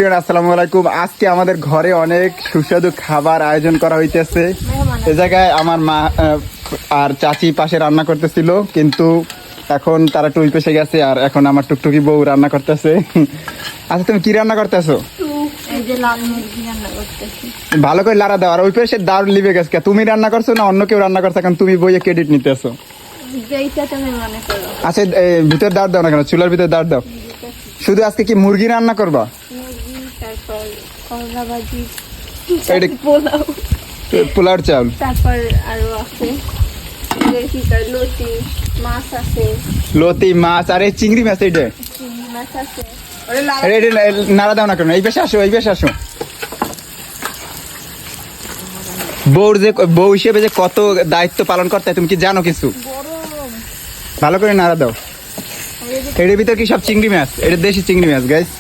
আসসালামু আলাইকুম। আজকে আমাদের ঘরে অনেক সুস্বাদু খাবার আয়োজন করা হইতেছে। এ জায়গায় আমার মা আর চাচি পাশে রান্না করতেছিল, কিন্তু এখন তারা টুই পেশে গেছে আর এখন আমার টুকটুকি বউ রান্না করতেছে। আচ্ছা, তুমি কি রান্না করতেছো? ভালো করে লাড়া দাও। আর ওই পেশে দাঁড় লিবে গেছে, তুমি রান্না করছো না অন্য কেউ রান্না করছে? এখন তুমি বইয়ে ক্রেডিট নিতেছো। আচ্ছা, ভিতরে দাঁড় দাও না কেন, চুলার ভিতরে দাঁড় দাও। শুধু আজকে কি মুরগি রান্না করবা? পোলার চাউল, তারপর আরো আছে লতি মাছ আর এই চিংড়ি মাছ। এইটা চিংড়ি মাছ আছে। নাড়া দাও না কেন, এই বেশে আসো, এই বেশে আসো। বউর যে বউ হিসেবে যে কত দায়িত্ব পালন করতে হয় তুমি কি জানো কিছু? ভালো করে নাড়া দাও। এর ভিতর কি সব চিংড়ি মাছ? এটা দেশি চিংড়ি মাছ গাইস।